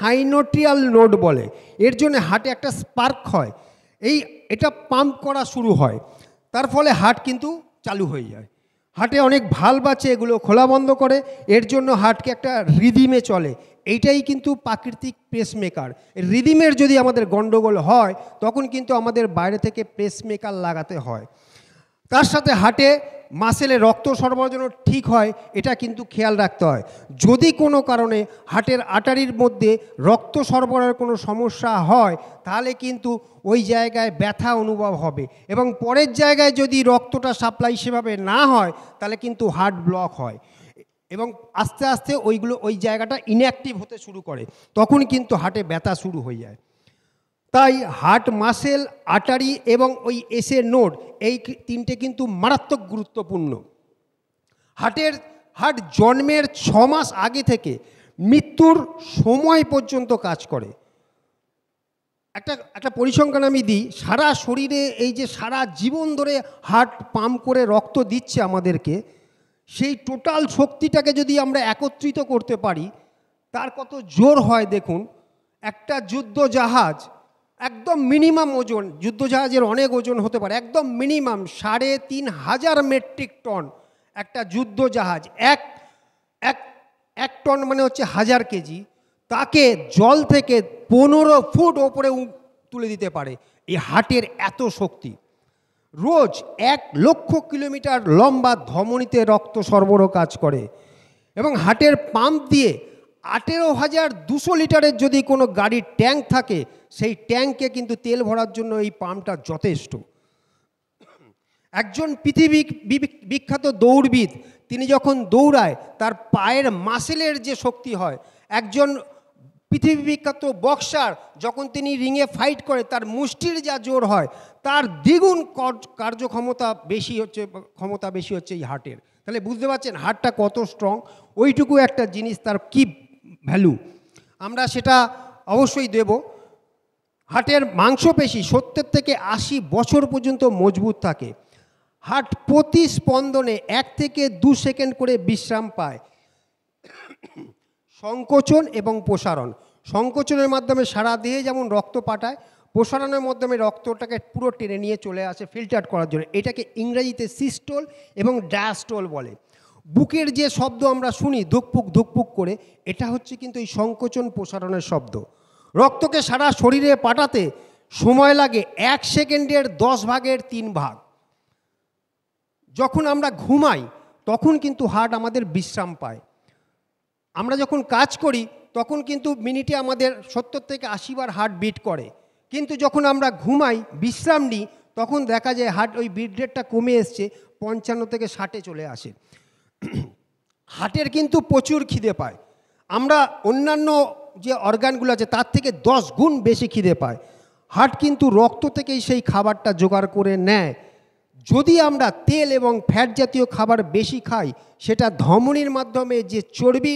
Sinoatrial node বলে। এর জন্য হার্টে একটা স্পার্ক হয়, এটা পাম্প করা শুরু হয়, তার ফলে হার্ট কিন্তু চালু হয়ে যায়। হার্টে অনেক ভালভ আছে, এগুলো খোলা বন্ধ করে, এর জন্য হার্টকে একটা রিদিমে চলে। এইটাই কিন্তু প্রাকৃতিক পেসমেকার। রিদিমের যদি আমাদের গণ্ডগোল হয় তখন কিন্তু আমাদের বাইরে থেকে পেসমেকার লাগাতে হয়। তার সাথে হার্টে মাসেলে রক্ত সরবরাহ যেন ঠিক হয়, এটা কিন্তু খেয়াল রাখতে হয়। যদি কোনো কারণে হার্টের আর্টারির মধ্যে রক্ত সরবরাহের কোনো সমস্যা হয় তাহলে কিন্তু ওই জায়গায় ব্যথা অনুভব হবে, এবং পরের জায়গায় যদি রক্তটা সাপ্লাই সেভাবে না হয় তাহলে কিন্তু হার্ট ব্লক হয়, এবং আস্তে আস্তে ওই জায়গাটা ইনঅ্যাক্টিভ হতে শুরু করে, তখন কিন্তু হার্টে ব্যথা শুরু হয়ে যায়। তাই হার্ট মাসেল, আর্টারি এবং ওই এসে নোড, এই তিনটে কিন্তু মারাত্মক গুরুত্বপূর্ণ। হার্ট জন্মের 6 মাস আগে থেকে মৃত্যুর সময় পর্যন্ত কাজ করে। একটা পরিসংখ্যান আমি দিই, সারা শরীরে এই যে সারা জীবন ধরে হার্ট পাম্প করে রক্ত দিচ্ছে আমাদেরকে, সেই টোটাল শক্তিটাকে যদি আমরা একত্রিত করতে পারি তার কত জোর হয় দেখুন। একটা যুদ্ধ জাহাজ একদম মিনিমাম ওজন, যুদ্ধজাহাজের অনেক ওজন হতে পারে, একদম মিনিমাম ৩,৫০০ মেট্রিক টন একটা যুদ্ধজাহাজ, এক টন মানে হচ্ছে 1000 কেজি, তাকে জল থেকে 15 ফুট ওপরে তুলে দিতে পারে এই হার্টের এত শক্তি। রোজ 1,00,000 কিলোমিটার লম্বা ধমনীতে রক্ত সরবরাহ কাজ করে, এবং হার্টের পাম্প দিয়ে 18,200 লিটারের যদি কোনো গাড়ির ট্যাঙ্ক থাকে সেই ট্যাঙ্কে কিন্তু তেল ভরার জন্য এই পাম্পটা যথেষ্ট। একজন পৃথিবী বিখ্যাত দৌড়বিদ, তিনি যখন দৌড়ায় তার পায়ের মাসেলের যে শক্তি হয়, একজন পৃথিবী বিখ্যাত বক্সার যখন তিনি রিংয়ে ফাইট করে তার মুষ্টির যা জোর হয় তার দ্বিগুণ কার্যক্ষমতা বেশি হচ্ছে এই হার্টের। তাহলে বুঝতে পারছেন হার্টটা কত স্ট্রং। ওইটুকু একটা জিনিস তার কি ভ্যালু, আমরা সেটা অবশ্যই দেব। হার্টের মাংসপেশি 70 থেকে 80 বছর পর্যন্ত মজবুত থাকে। হার্ট প্রতি স্পন্দনে 1 থেকে 2 সেকেন্ড করে বিশ্রাম পায়। সংকোচন এবং প্রসারণ, সংকোচনের মাধ্যমে সারা দেহে যেমন রক্ত পাঠায়, প্রসারণের মাধ্যমে রক্তটাকে পুরো টেনে নিয়ে চলে আসে ফিল্টার করার জন্য। এটাকে ইংরেজিতে সিস্টোল এবং ডায়াস্টোল বলে। বুকের যে শব্দ আমরা শুনি ধুকপুক ধুকপুক করে, এটা হচ্ছে কিন্তু এই সংকোচন প্রসারণের শব্দ। রক্তকে সারা শরীরে পাঠাতে সময় লাগে 1 সেকেন্ডের 10 ভাগের 3 ভাগ। যখন আমরা ঘুমাই তখন কিন্তু হার্ট আমাদের বিশ্রাম পায়। আমরা যখন কাজ করি তখন কিন্তু মিনিটে আমাদের 70 থেকে 80 বার হার্ট বিট করে, কিন্তু যখন আমরা ঘুমাই বিশ্রাম নিই তখন দেখা যায় হার্ট ওই বিট রেটটা কমে এসছে, 55 থেকে 60-এ চলে আসে। হার্টের কিন্তু প্রচুর খিদে পায়, আমরা অন্যান্য যে অর্গানগুলো আছে তার থেকে 10 গুণ বেশি খিদে পায়। হার্ট কিন্তু রক্ত থেকেই সেই খাবারটা জোগাড় করে নেয়। যদি আমরা তেল এবং ফ্যাট জাতীয় খাবার বেশি খাই, সেটা ধমনির মাধ্যমে যে চর্বি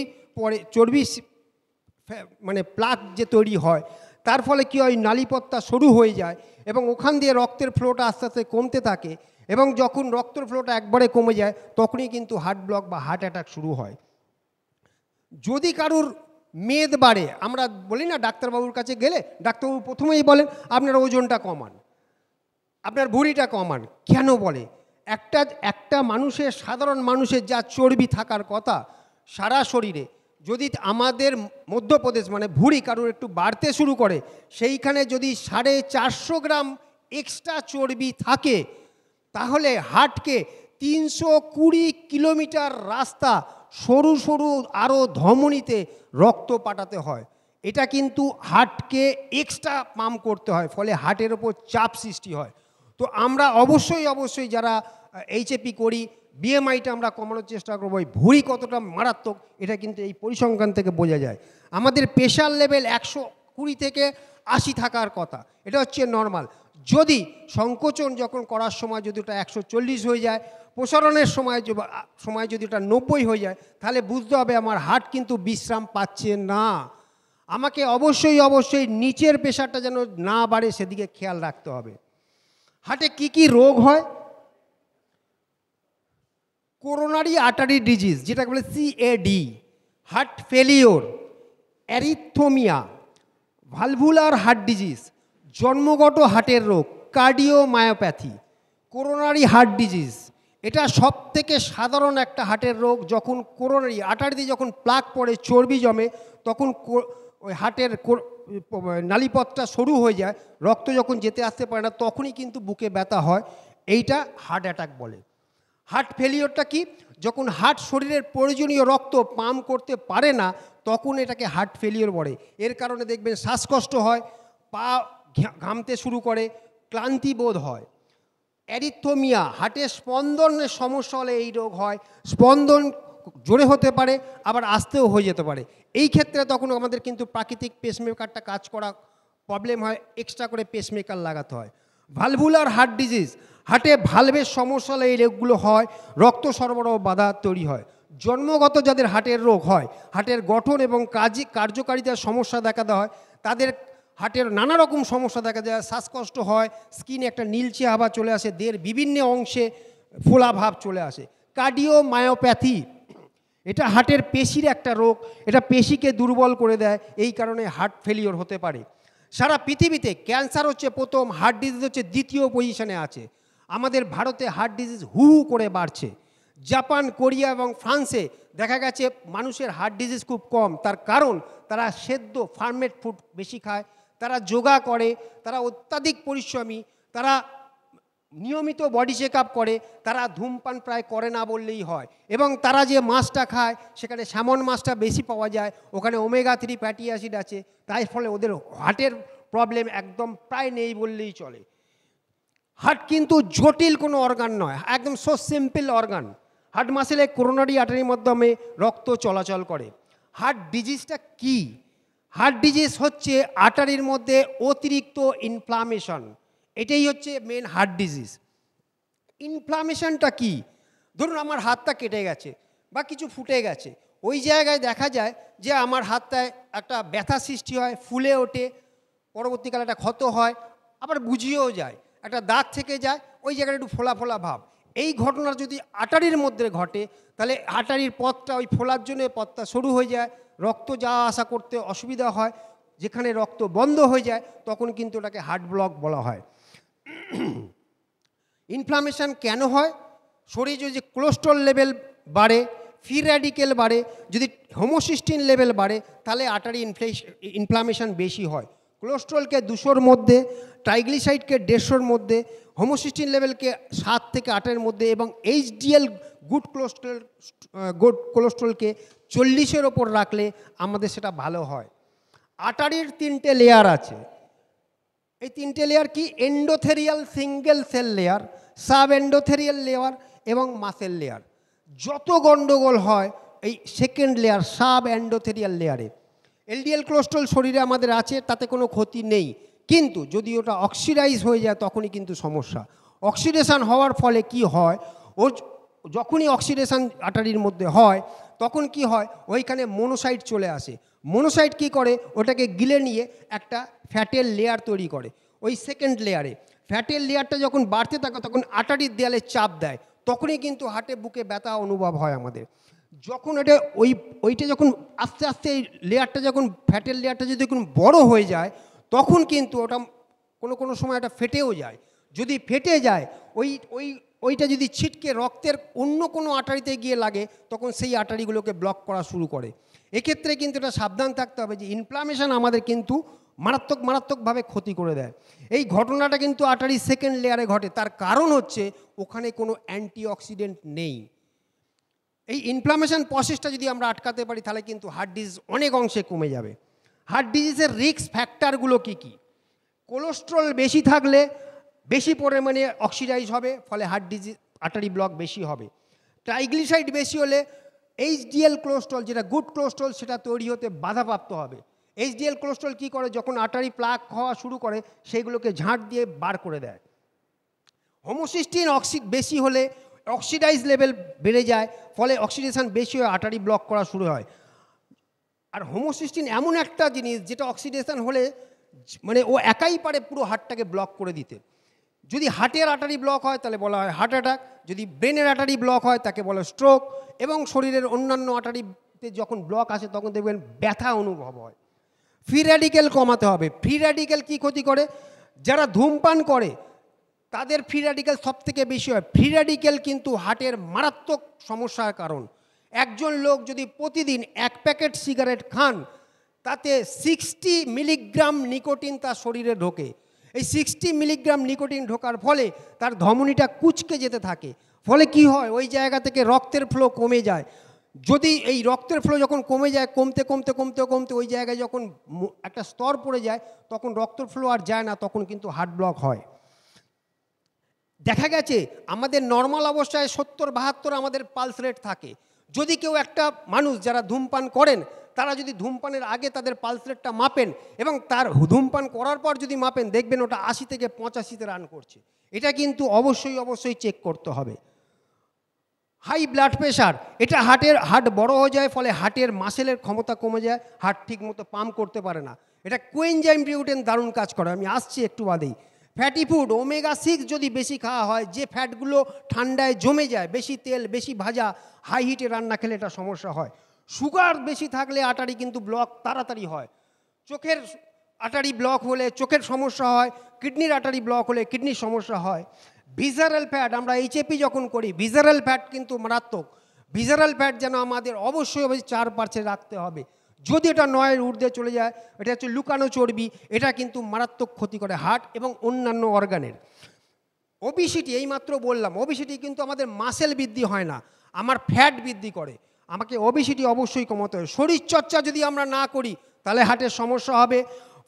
মানে প্লাক যে তৈরি হয়, তার ফলে কী হয়, নালীপথটা সরু হয়ে যায় এবং ওখান দিয়ে রক্তের ফ্লোটা আস্তে আস্তে কমতে থাকে, এবং যখন রক্তের ফ্লোটা একবারে কমে যায় তখনই কিন্তু হার্ট ব্লক বা হার্ট অ্যাটাক শুরু হয়। যদি কারুর মেদ বাড়ে, আমরা বলি না ডাক্তারবাবুর কাছে গেলে ডাক্তারবাবু প্রথমেই বলেন আপনার ওজনটা কমান, আপনার ভুঁড়িটা কমান। কেন বলে? একটা মানুষের, সাধারণ মানুষের যা চর্বি থাকার কথা সারা শরীরে, যদি আমাদের মধ্যপ্রদেশ মানে ভুঁড়ি কারুর একটু বাড়তে শুরু করে, সেইখানে যদি 450 গ্রাম এক্সট্রা চর্বি থাকে তাহলে হার্টকে 320 কিলোমিটার রাস্তা সরু সরু আরও ধমনীতে রক্ত পাঠাতে হয়। এটা কিন্তু হার্টকে এক্সট্রা পাম্প করতে হয়, ফলে হার্টের ওপর চাপ সৃষ্টি হয়। তো আমরা অবশ্যই যারা এইচএপি করি, বিএমআইটা আমরা কমানোর চেষ্টা করবো। এই ভুঁড়ি কতটা মারাত্মক এটা কিন্তু এই পরিসংখ্যান থেকে বোঝা যায়। আমাদের প্রেশার লেভেল 120 থেকে 80 থাকার কথা, এটা হচ্ছে নর্মাল। যদি সংকোচন যখন করার সময় যদি ওটা 140 হয়ে যায়, প্রসারণের সময় যদি ওটা 90 হয়ে যায়, তাহলে বুঝতে হবে আমার হার্ট কিন্তু বিশ্রাম পাচ্ছে না। আমাকে অবশ্যই নিচের প্রেশারটা যেন না বাড়ে সেদিকে খেয়াল রাখতে হবে। হার্টে কি রোগ হয়? করোনারি আর্টারি ডিজিজ, যেটাকে বলে CAD, heart failure, arrhythmia, valvular heart disease, জন্মগত হার্টের রোগ, কার্ডিওমায়োপ্যাথি, করোনারি হার্ট ডিজিজ, এটা সব থেকে সাধারণ একটা হার্টের রোগ। যখন করোনারি আর্টারিতে যখন প্লাক পড়ে, চর্বি জমে, তখন ওই হার্টের নালীপথটা সরু হয়ে যায়, রক্ত যখন যেতে আসতে পারে না, তখনই কিন্তু বুকে ব্যথা হয়। এইটা হার্ট অ্যাটাক বলে। হার্ট ফেলিওরটা কি? যখন হার্ট শরীরের প্রয়োজনীয় রক্ত পাম্প করতে পারে না, তখন এটাকে হার্ট ফেলিওর বলে। এর কারণে দেখবেন শ্বাসকষ্ট হয়, পা ঘামতে শুরু করে, ক্লান্তি বোধ হয়। অ্যারিথমিয়া, হার্টের স্পন্দনের সমস্যা হলে এই রোগ হয়। স্পন্দন জোরে হতে পারে, আবার আস্তেও হয়ে যেতে পারে। এই ক্ষেত্রে তখন আমাদের কিন্তু প্রাকৃতিক পেসমেকারটা কাজ করা প্রবলেম হয়, এক্সট্রা করে পেসমেকার লাগাতে হয়। ভালভুলার হার্ট ডিজিজ, হার্টে ভালভের সমস্যা হলে এই রোগগুলো হয়। রক্ত সরবরাহ বাধা তৈরি হয়। জন্মগত যাদের হার্টের রোগ হয়, হার্টের গঠন এবং কার্যকারিতার সমস্যা দেখা দেওয়া হয়, তাদের হার্টের নানা রকম সমস্যা দেখা যায়। শ্বাসকষ্ট হয়, স্কিনে একটা নীলচে আভা চলে আসে, দেহের বিভিন্ন অংশে ফোলা ভাব চলে আসে। কার্ডিওমায়োপ্যাথি, এটা হার্টের পেশির একটা রোগ, এটা পেশিকে দুর্বল করে দেয়, এই কারণে হার্ট ফেলিওর হতে পারে। সারা পৃথিবীতে ক্যান্সার হচ্ছে প্রথম, হার্ট ডিজিজ হচ্ছে দ্বিতীয় পজিশনে আছে। আমাদের ভারতে হার্ট ডিজিজ হু হু করে বাড়ছে। জাপান, কোরিয়া এবং ফ্রান্সে দেখা গেছে মানুষের হার্ট ডিজিজ খুব কম। তার কারণ তারা সেদ্ধ ফার্মেড ফুড বেশি খায়, তারা যোগা করে, তারা অত্যাধিক পরিশ্রমী, তারা নিয়মিত বডি চেক আপ করে, তারা ধূমপান প্রায় করে না বললেই হয়। এবং তারা যে মাছটা খায়, সেখানে স্যামন মাছটা বেশি পাওয়া যায়, ওখানে ওমেগা 3 ফ্যাটি অ্যাসিড আছে, তাই ফলে ওদের হার্টের প্রবলেম একদম প্রায় নেই বললেই চলে। হার্ট কিন্তু জটিল কোনো অর্গান নয়, একদম সো সিম্পল অর্গান। হার্ট মাসেলে করোনারি আর্টারির মাধ্যমে রক্ত চলাচল করে। হার্ট ডিজিজটা কি? হার্ট ডিজিজ হচ্ছে আর্টারির মধ্যে অতিরিক্ত ইনফ্লামেশন, এটাই হচ্ছে মেন হার্ট ডিজিজ। ইনফ্লামেশনটা কি? ধরুন আমার হাতটা কেটে গেছে বা কিছু ফুটে গেছে, ওই জায়গায় দেখা যায় যে আমার হাতটায় একটা ব্যথা সৃষ্টি হয়, ফুলে ওঠে, পরবর্তীকালে একটা ক্ষত হয়, আবার বুঝিয়েও যায়, একটা দাগ থেকে যায়, ওই জায়গাটা একটু ফোলা ফোলা ভাব। এই ঘটনা যদি আর্টারির মধ্যে ঘটে, তাহলে আর্টারির পথটা ওই ফোলার জন্য পথটা সরু হয়ে যায়, রক্ত যাওয়া আসা করতে অসুবিধা হয়। যেখানে রক্ত বন্ধ হয়ে যায়, তখন কিন্তু ওটাকে হার্ট ব্লক বলা হয়। ইনফ্লামেশন কেন হয়? শরীরে যদি কোলেস্টেরল লেভেল বাড়ে, ফ্রি র্যাডিক্যাল বাড়ে, যদি হোমোসিস্টিন লেভেল বাড়ে, তাহলে আর্টারি ইনফ্লামেশন বেশি হয়। কোলেস্টেরলকে 200-র মধ্যে, ট্রাইগ্লিসাইডকে 150-র মধ্যে, হোমোসিস্টিন লেভেলকে 7 থেকে 8-এর মধ্যে, এবং এইচডিএল গুড কোলেস্টেরলকে 40-এর ওপর রাখলে আমাদের সেটা ভালো হয়। আর্টারির 3টে লেয়ার আছে। এই 3টে লেয়ার কি? Endothelial single cell layer, sub endothelial layer এবং মাসেল লেয়ার। যত গন্ডগোল হয় এই সেকেন্ড লেয়ার, সাব এন্ডোথেরিয়াল লেয়ারে। এলডিএল কোলেস্টেরল শরীরে আমাদের আছে, তাতে কোনো ক্ষতি নেই, কিন্তু যদি ওটা অক্সিডাইজ হয়ে যায় তখনই কিন্তু সমস্যা। অক্সিডেশন হওয়ার ফলে কি হয়, যখনই অক্সিডেশন আর্টারির মধ্যে হয়, তখন কি হয়, ওইখানে মনোসাইট চলে আসে। মনোসাইট কি করে, ওটাকে গিলে নিয়ে একটা ফ্যাটের লেয়ার তৈরি করে। ওই সেকেন্ড লেয়ারে ফ্যাটের লেয়ারটা যখন বাড়তে থাকে, তখন আর্টারির দেয়ালে চাপ দেয়, তখনই কিন্তু হার্টে বুকে ব্যথা অনুভব হয় আমাদের। যখন এটা ওইটা যখন আস্তে আস্তে এই লেয়ারটা, যখন ফ্যাটের লেয়ারটা যদি যখন বড় হয়ে যায়, তখন কিন্তু ওটা কোনো সময় এটা ফেটেও যায়। যদি ফেটে যায়, ওইটা যদি ছিটকে রক্তের অন্য কোনো আর্টারিতে গিয়ে লাগে, তখন সেই আর্টারিগুলোকে ব্লক করা শুরু করে। এক্ষেত্রে কিন্তু এটা সাবধান থাকতে হবে যে ইনফ্লামেশন আমাদের কিন্তু মারাত্মকভাবে ক্ষতি করে দেয়। এই ঘটনাটা কিন্তু আর্টারি সেকেন্ড লেয়ারে ঘটে, তার কারণ হচ্ছে ওখানে কোনো অ্যান্টিঅক্সিডেন্ট নেই। এই ইনফ্লামেশন প্রসেসটা যদি আমরা আটকাতে পারি, তাহলে কিন্তু হার্ট ডিজিজ অনেক অংশে কমে যাবে। হার্ট ডিজিজের রিস্ক ফ্যাক্টরগুলো কী কী? কোলেস্টেরল বেশি থাকলে বেশি পরিমাণে অক্সিডাইজ হবে, ফলে হার্ট ডিজিজ আর্টারি ব্লক বেশি হবে। ট্রাইগ্লিসাইড বেশি হলে এইচডিএল কোলেস্টেরল, যেটা গুড কোলেস্টেরল, সেটা তৈরি হতে বাধাপ্রাপ্ত হবে। এইচডিএল কোলেস্টেরল কী করে, যখন আর্টারি প্লাক হওয়া শুরু করে, সেইগুলোকে ঝাঁট দিয়ে বার করে দেয়। হোমোসিস্টিন বেশি হলে অক্সিডাইজ লেভেল বেড়ে যায়, ফলে অক্সিডেশন বেশি হয়ে আর্টারি ব্লক করা শুরু হয়। আর হোমোসিস্টিন এমন একটা জিনিস, যেটা অক্সিডেশন হলে মানে ও একাই পারে পুরো হার্টটাকে ব্লক করে দিতে। যদি হার্টের আর্টারি ব্লক হয়, তাহলে বলা হয় হার্ট অ্যাটাক। যদি ব্রেনের আর্টারি ব্লক হয়, তাকে বলা হয় স্ট্রোক। এবং শরীরের অন্যান্য আর্টারিতে যখন ব্লক আসে, তখন দেখবেন ব্যথা অনুভব হয়। ফ্রি র্যাডিক্যাল কমাতে হবে। ফ্রি র্যাডিক্যাল কী ক্ষতি করে? যারা ধূমপান করে তাদের ফ্রি র্যাডিক্যাল সব থেকে বেশি হয়। ফ্রি র্যাডিক্যাল কিন্তু হার্টের মারাত্মক সমস্যার কারণ। একজন লোক যদি প্রতিদিন 1 প্যাকেট সিগারেট খান, তাতে 60 মিলিগ্রাম নিকোটিন তার শরীরে ঢোকে। এই 60 মিলিগ্রাম নিকোটিন ঢোকার ফলে তার ধমনীটা কুঁচকে যেতে থাকে। ফলে কি হয়? ওই জায়গা থেকে রক্তের ফ্লো কমে যায়। যদি এই রক্তের ফ্লো যখন কমে যায়, কমতে কমতে কমতে কমতে ওই জায়গায় যখন একটা স্তর পড়ে যায়, তখন রক্তের ফ্লো আর যায় না, তখন কিন্তু হার্ট ব্লক হয়। দেখা গেছে আমাদের নর্মাল অবস্থায় 70-72 আমাদের পালস রেট থাকে। যদি কেউ একটা মানুষ যারা ধূমপান করেন, তারা যদি ধূমপানের আগে তাদের পালস রেটটা মাপেন এবং তার ধূমপান করার পর যদি মাপেন, দেখবেন ওটা 80 থেকে 85-তে রান করছে। এটা কিন্তু অবশ্যই চেক করতে হবে। হাই ব্লাড প্রেশার, এটা হার্ট বড় হয়ে যায়, ফলে হার্টের মাসেলের ক্ষমতা কমে যায়, হার্ট ঠিক মতো পাম্প করতে পারে না। এটা কোএনজাইম রিউটেন দারুণ কাজ করে, আমি আসছি একটু বাদেই। ফ্যাটি ফুড ওমেগা-6 যদি বেশি খাওয়া হয়, যে ফ্যাটগুলো ঠান্ডায় জমে যায়, বেশি তেল, বেশি ভাজা, হাই হিটে রান্না খেলে এটা সমস্যা হয়। সুগার বেশি থাকলে আটারি কিন্তু ব্লক তাড়াতাড়ি হয়। চোখের আটারি ব্লক হলে চোখের সমস্যা হয়, কিডনির আটারি ব্লক হলে কিডনির সমস্যা হয়। ভিজারাল ফ্যাট, আমরা এইচএপি যখন করি, ভিজারাল ফ্যাট কিন্তু মারাত্মক। ভিজারাল ফ্যাট যেন আমাদের অবশ্যই 4% রাখতে হবে। যদি এটা 9-এর ঊর্ধ্বে চলে যায়, এটা হচ্ছে লুকানো চর্বি, এটা কিন্তু মারাত্মক ক্ষতি করে হার্ট এবং অন্যান্য অর্গানের। ওবিসিটি, এইমাত্র বললাম, ওবিসিটি কিন্তু আমাদের মাসেল বৃদ্ধি হয় না, আমার ফ্যাট বৃদ্ধি করে। আমাকে ওবিসিটি অবশ্যই কমাতে হবে। শরীরচর্চা যদি আমরা না করি, তাহলে হার্টের সমস্যা হবে।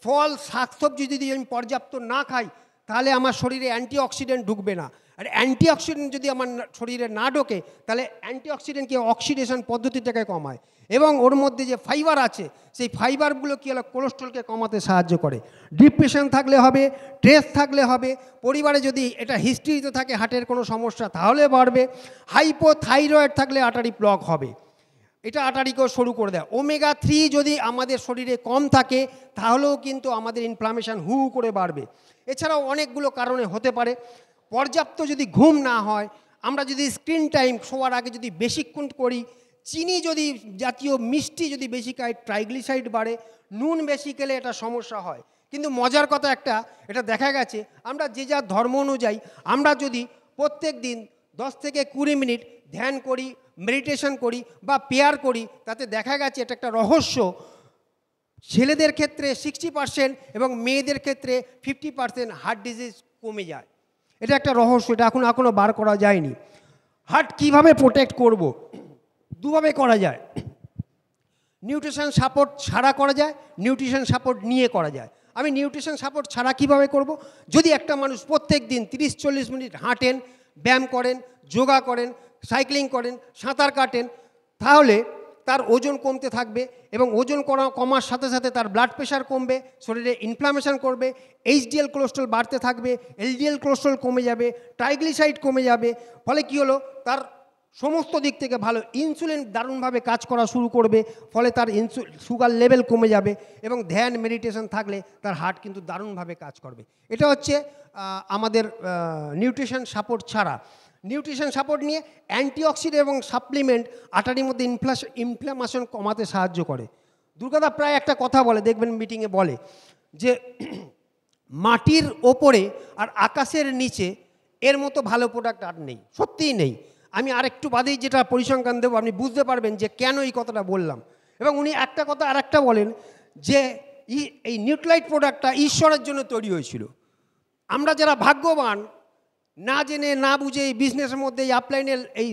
ফল শাকসবজি যদি আমি পর্যাপ্ত না খাই, তাহলে আমার শরীরে অ্যান্টিঅক্সিডেন্ট ঢুকবে না। আর অ্যান্টিঅক্সিডেন্ট যদি আমার শরীরে না ঢোকে, তাহলে অ্যান্টিঅক্সিডেন্টকে অক্সিডেশন পদ্ধতিটাকে কমায় এবং ওর মধ্যে যে ফাইবার আছে, সেই ফাইবারগুলো কী হলো, কোলেস্ট্রলকে কমাতে সাহায্য করে। ডিপ্রেশন থাকলে হবে, স্ট্রেস থাকলে হবে, পরিবারে যদি এটা হিস্ট্রিতে থাকে হার্টের কোনো সমস্যা, তাহলে বাড়বে। হাইপোথাইরয়েড থাকলে আটারি ব্লক হবে, এটা আটারিকেও শুরু করে দেয়। ওমেগা-3 যদি আমাদের শরীরে কম থাকে, তাহলেও কিন্তু আমাদের ইনফ্লামেশন হু করে বাড়বে। এছাড়াও অনেকগুলো কারণে হতে পারে। পর্যাপ্ত যদি ঘুম না হয়, আমরা যদি স্ক্রিন টাইম শোয়ার আগে যদি বেশিক্ষণ করি, চিনি যদি জাতীয় মিষ্টি যদি বেশি খাই, ট্রাইগ্লিসাইড বাড়ে, নুন বেশি খেলে এটা সমস্যা হয়। কিন্তু মজার কথা একটা, এটা দেখা গেছে আমরা যে যার ধর্ম অনুযায়ী আমরা যদি প্রত্যেক দিন 10 থেকে 20 মিনিট ধ্যান করি, মেডিটেশন করি বা প্রেয়ার করি, তাতে দেখা গেছে এটা একটা রহস্য, ছেলেদের ক্ষেত্রে 60% এবং মেয়েদের ক্ষেত্রে 50% হার্ট ডিজিজ কমে যায়। এটা একটা রহস্য, এটা এখনো বার করা যায়নি। হার্ট কিভাবে প্রোটেক্ট করব? দুভাবে করা যায়। নিউট্রিশন সাপোর্ট ছাড়া করা যায়, নিউট্রিশন সাপোর্ট নিয়ে করা যায়। আমি নিউট্রিশন সাপোর্ট ছাড়া কিভাবে করব? যদি একটা মানুষ প্রত্যেক দিন 30-40 মিনিট হাঁটেন, ব্যায়াম করেন, যোগা করেন, সাইক্লিং করেন, সাঁতার কাটেন, তাহলে তার ওজন কমতে থাকবে এবং ওজন কমার সাথে সাথে তার ব্লাড প্রেশার কমবে, শরীরে ইনফ্লামেশন করবে, এইচডিএল কোলেস্ট্রল বাড়তে থাকবে, এলডিএল কোলেস্ট্রল কমে যাবে, ট্রাইগ্লিসাইড কমে যাবে। ফলে কি হলো, তার সমস্ত দিক থেকে ভালো, ইনসুলিন দারুণভাবে কাজ করা শুরু করবে, ফলে তার সুগার লেভেল কমে যাবে এবং ধ্যান মেডিটেশন থাকলে তার হার্ট কিন্তু দারুণভাবে কাজ করবে। এটা হচ্ছে আমাদের নিউট্রিশন সাপোর্ট ছাড়া। নিউট্রিশন সাপোর্ট নিয়ে অ্যান্টিঅক্সিডেন্ট এবং সাপ্লিমেন্ট আটারির মধ্যে ইনফ্লামেশন কমাতে সাহায্য করে। দুর্গাদা প্রায় একটা কথা বলে, দেখবেন মিটিংয়ে বলে যে মাটির ওপরে আর আকাশের নিচে এর মতো ভালো প্রোডাক্ট আর নেই, সত্যিই নেই। আমি আরেকটু বাদেই যেটা পরিসংখ্যান দেবো, আপনি বুঝতে পারবেন যে কেন এই কথাটা বললাম। এবং উনি একটা কথা আরেকটা বলেন যে এই নিউট্রালাইট প্রোডাক্টটা ঈশ্বরের জন্য তৈরি হয়েছিল। আমরা যারা ভাগ্যবান, না জেনে না বুঝে এই বিজনেসের মধ্যে, এই আপলাইনের এই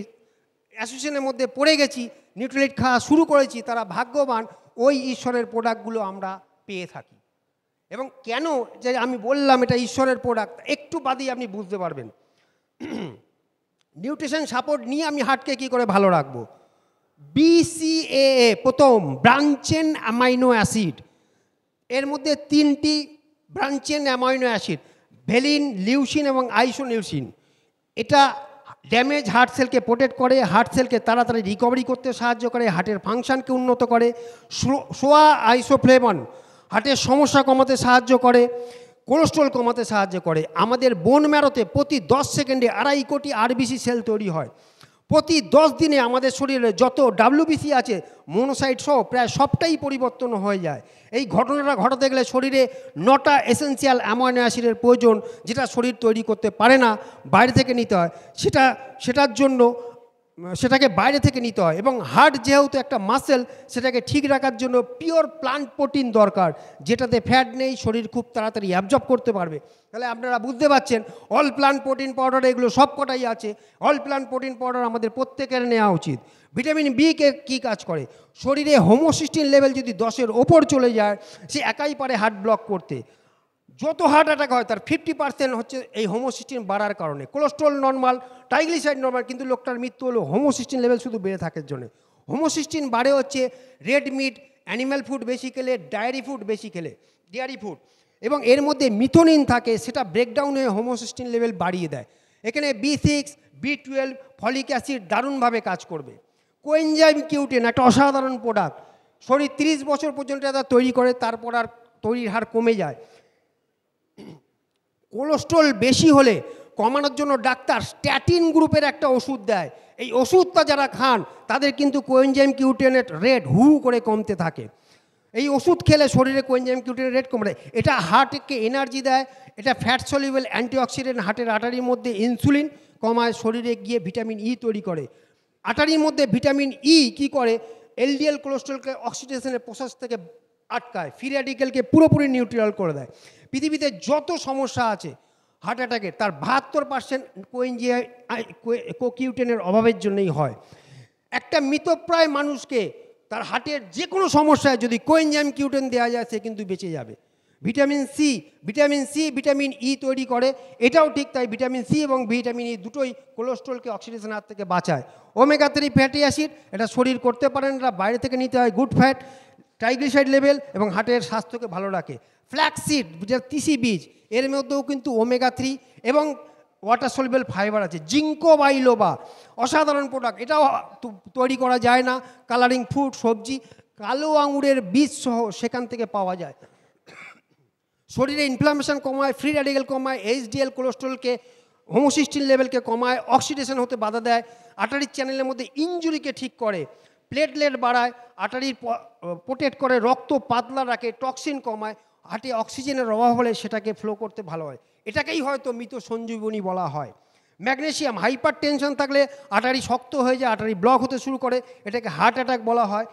অ্যাসোসিয়েশনের মধ্যে পড়ে গেছি, নিউট্রালাইট খাওয়া শুরু করেছি, তারা ভাগ্যবান, ওই ঈশ্বরের প্রোডাক্টগুলো আমরা পেয়ে থাকি। এবং কেন যে আমি বললাম এটা ঈশ্বরের প্রোডাক্ট, একটু বাদেই আপনি বুঝতে পারবেন। নিউট্রিশন সাপোর্ট নিয়ে আমি হার্টকে কী করে ভালো রাখবো? BCAA প্রথম, ব্রাঞ্চেন অ্যামাইনো অ্যাসিড। এর মধ্যে 3টি ব্রাঞ্চেন অ্যামাইনো অ্যাসিড, ভ্যালিন, লিউসিন এবং আইসোলিউসিন। এটা ড্যামেজ হার্ট সেলকে প্রোটেক্ট করে, হার্ট সেলকে তাড়াতাড়ি রিকভারি করতে সাহায্য করে, হার্টের ফাংশনকে উন্নত করে। সোয়া আইসোফ্লেভন হার্টের সমস্যা কমাতে সাহায্য করে, কোলেস্ট্রল কমাতে সাহায্য করে। আমাদের বোন ম্যারোতে প্রতি 10 সেকেন্ডে 2.5 কোটি RBC সেল তৈরি হয়, প্রতি 10 দিনে আমাদের শরীরে যত WBC আছে মনোসাইট সহ প্রায় সবটাই পরিবর্তন হয়ে যায়। এই ঘটনাটা ঘটাতে গেলে শরীরে 9টা এসেন্সিয়াল অ্যামাইনো অ্যাসিডের প্রয়োজন, যেটা শরীর তৈরি করতে পারে না, বাইরে থেকে নিতে হয়। সেটার জন্য সেটাকে বাইরে থেকে নিতে হয়। এবং হার্ট যেহেতু একটা মাসেল, সেটাকে ঠিক রাখার জন্য পিওর প্লান্ট প্রোটিন দরকার, যেটাতে ফ্যাট নেই, শরীর খুব তাড়াতাড়ি অ্যাবজর্ব করতে পারবে। তাহলে আপনারা বুঝতে পারছেন অল প্লান্ট প্রোটিন পাউডার এগুলো সব কটাই আছে। অল প্লান্ট প্রোটিন পাউডার আমাদের প্রত্যেকের নেওয়া উচিত। ভিটামিন বি কে কী কাজ করে? শরীরে হোমোসিস্টিন লেভেল যদি 10-এর ওপর চলে যায়, সে একাই পারে হার্ট ব্লক করতে। যত হার্ট অ্যাটাক হয় তার 50% হচ্ছে এই হোমোসিস্টিন বাড়ার কারণে। কোলেস্ট্রল নর্মাল, ট্রাইগ্লিসাইড নর্মাল, কিন্তু লোকটার মৃত্যু হলো হোমোসিস্টিন লেভেল শুধু বেড়ে থাকার জন্য। হোমোসিস্টিন বাড়ে হচ্ছে রেড মিট, অ্যানিম্যাল ফুড বেশি খেলে, ডেয়ারি ফুড বেশি খেলে, ডেয়ারি ফুড, এবং এর মধ্যে মিথোনিন থাকে, সেটা ব্রেকডাউন হয়ে হোমোসিস্টিন লেভেল বাড়িয়ে দেয়। এখানে B6, B12, ফলিক অ্যাসিড দারুণভাবে কাজ করবে। কোএনজাইম কিউটেন একটা অসাধারণ প্রোডাক্ট, শরীর 30 বছর পর্যন্ত এটা তৈরি করে, তারপর আর তৈরির হার কমে যায়। কোলেস্ট্রল বেশি হলে কমানোর জন্য ডাক্তার স্ট্যাটিন গ্রুপের একটা ওষুধ দেয়। এই ওষুধটা যারা খান তাদের কিন্তু কোএনজাইম কিউটেনের রেট করে কমতে থাকে। এই ওষুধ খেলে শরীরে কোএনজাইম কিউটেনের রেট কমে দেয়। এটা হার্টকে এনার্জি দেয়, এটা ফ্যাট সলিউবল অ্যান্টিঅক্সিডেন্ট, হার্টের আর্টারির মধ্যে ইনসুলিন কমায়, শরীরে গিয়ে ভিটামিন ই তৈরি করে। আর্টারির মধ্যে ভিটামিন ই কী করে? এলডিএল কোলেস্ট্রলকে অক্সিডেশনের প্রসেস থেকে আটকায়, ফ্রি র্যাডিক্যালকে পুরোপুরি নিউট্রাল করে দেয়। পৃথিবীতে যত সমস্যা আছে হার্ট অ্যাটাকের, তার 72% কোকিউটেনের অভাবের জন্যই হয়। একটা মৃতপ্রায় মানুষকে তার হার্টের যে কোনো সমস্যায় যদি কোএনজাইম কিউটেন দেওয়া যায়, সে কিন্তু বেঁচে যাবে। ভিটামিন সি ভিটামিন ই তৈরি করে, এটাও ঠিক তাই। ভিটামিন সি এবং ভিটামিন ই দুটোই কোলেস্ট্রলকে অক্সিডেশন হাত থেকে বাঁচায়। ওমেগা 3 ফ্যাটি অ্যাসিড, এটা শরীর করতে পারেন না, বাইরে থেকে নিতে হয়। গুড ফ্যাট, ট্রাইগ্লিসাইড লেভেল এবং হার্টের স্বাস্থ্যকে ভালো রাখে। ফ্ল্যাক্সিড, যেটা তিসি বীজ, এর মধ্যেও কিন্তু ওমেগা 3 এবং ওয়াটার সলিউবল ফাইবার আছে। জিঙ্কো বাইলোবা অসাধারণ প্রোডাক্ট, এটাও তৈরি করা যায় না। কালারিং ফুড, সবজি, কালো আঙুরের বীজ সহ সেখান থেকে পাওয়া যায়। শরীরে ইনফ্লামেশন কমায়, ফ্রি র্যাডিক্যাল কমায়, এইচডিএল কোলেস্ট্রলকে, হোমোসিস্টিন লেভেলকে কমায়, অক্সিডেশন হতে বাধা দেয়, আর্টারির চ্যানেলের মধ্যে ইনজুরিকে ঠিক করে, প্লেটলেট বাড়ায়, আর্টারির প্রোটেক্ট করে, রক্ত পাতলা রাখে, টক্সিন কমায়, হার্টে অক্সিজেনের অভাব হলে সেটাকে ফ্লো করতে ভালো হয়। এটাকেই হয়তো মৃত সঞ্জীবনী বলা হয়। ম্যাগনেসিয়াম, হাইপার টেনশন থাকলে আর্টারি শক্ত হয়ে যায়, আর্টারি ব্লক হতে শুরু করে, এটাকে হার্ট অ্যাটাক বলা হয়।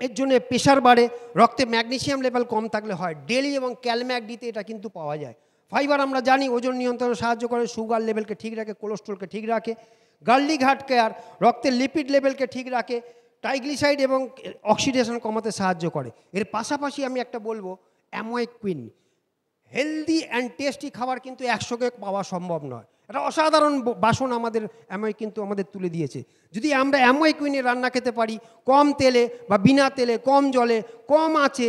এর জন্য প্রেশার বাড়ে, রক্তে ম্যাগনেসিয়াম লেভেল কম থাকলে হয়। ডেলি এবং ক্যালম্যাগডিতে এটা কিন্তু পাওয়া যায়। ফাইবার আমরা জানি ওজন নিয়ন্ত্রণে সাহায্য করে, সুগার লেভেলকে ঠিক রাখে, কোলেস্ট্রলকে ঠিক রাখে। গার্লিক হার্ট কেয়ার রক্তের লিপিড লেভেলকে ঠিক রাখে, ট্রাইগ্লিসাইড এবং অক্সিডেশন কমাতে সাহায্য করে। এর পাশাপাশি আমি একটা বলবো, অ্যামোয়েকুইন। হেলদি অ্যান্ড টেস্টি খাবার কিন্তু একসঙ্গে পাওয়া সম্ভব নয়। এটা অসাধারণ বাসন আমাদের কিন্তু আমাদের তুলে দিয়েছে। যদি আমরা অ্যামোয়েকুইনে রান্না খেতে পারি, কম তেলে বা বিনা তেলে, কম জলে, কম আঁচে,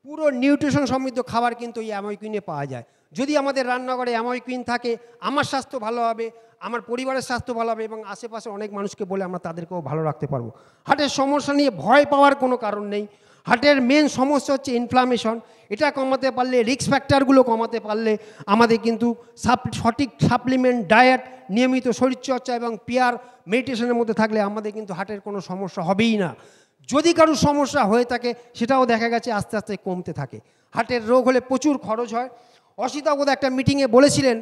পুরো নিউট্রিশন সমৃদ্ধ খাবার কিন্তু এই অ্যামোয়েকুইনে পাওয়া যায়। যদি আমাদের রান্নাঘরে অ্যামোয়েকুইন থাকে, আমার স্বাস্থ্য ভালো হবে, আমার পরিবারের স্বাস্থ্য ভালো হবে এবং আশেপাশে অনেক মানুষকে বলে আমরা তাদেরকেও ভালো রাখতে পারবো। হার্টের সমস্যা নিয়ে ভয় পাওয়ার কোনো কারণ নেই। হার্টের মেন সমস্যা হচ্ছে ইনফ্লামেশন। এটা কমাতে পারলে, রিস্ক ফ্যাক্টরগুলো কমাতে পারলে আমাদের কিন্তু সঠিক সাপ্লিমেন্ট, ডায়েট, নিয়মিত শরীরচর্চা এবং পিয়ার মেডিটেশনের মধ্যে থাকলে আমাদের কিন্তু হার্টের কোনো সমস্যা হবেই না। যদি কারোর সমস্যা হয়ে থাকে সেটাও দেখা গেছে আস্তে আস্তে কমতে থাকে। হার্টের রোগ হলে প্রচুর খরচ হয়। অসিতা বোধ একটা মিটিংয়ে বলেছিলেন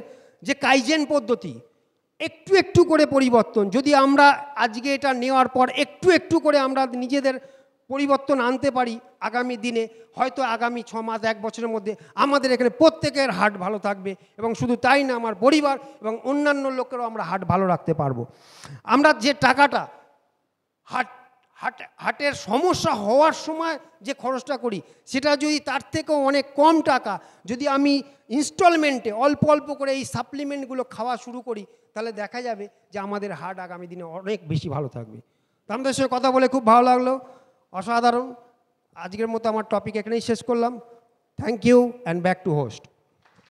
যে কাইজেন পদ্ধতি, একটু একটু করে পরিবর্তন, যদি আমরা আজকে এটা নেওয়ার পর একটু একটু করে আমরা নিজেদের পরিবর্তন আনতে পারি, আগামী দিনে হয়তো আগামী 6 মাস 1 বছরের মধ্যে আমাদের এখানে প্রত্যেকের হার্ট ভালো থাকবে এবং শুধু তাই না, আমার পরিবার এবং অন্যান্য লোকেরও আমরা হার্ট ভালো রাখতে পারবো। আমরা যে টাকাটা হার্টের সমস্যা হওয়ার সময় যে খরচটা করি, সেটা যদি তার থেকেও অনেক কম টাকা যদি আমি ইনস্টলমেন্টে অল্প অল্প করে এই সাপ্লিমেন্টগুলো খাওয়া শুরু করি, তাহলে দেখা যাবে যে আমাদের হার্ট আগামী দিনে অনেক বেশি ভালো থাকবে। তো আমাদের সঙ্গে কথা বলে খুব ভালো লাগলো, অসাধারণ। আজকের মতো আমার টপিক এখানেই শেষ করলাম। Thank you and back to host.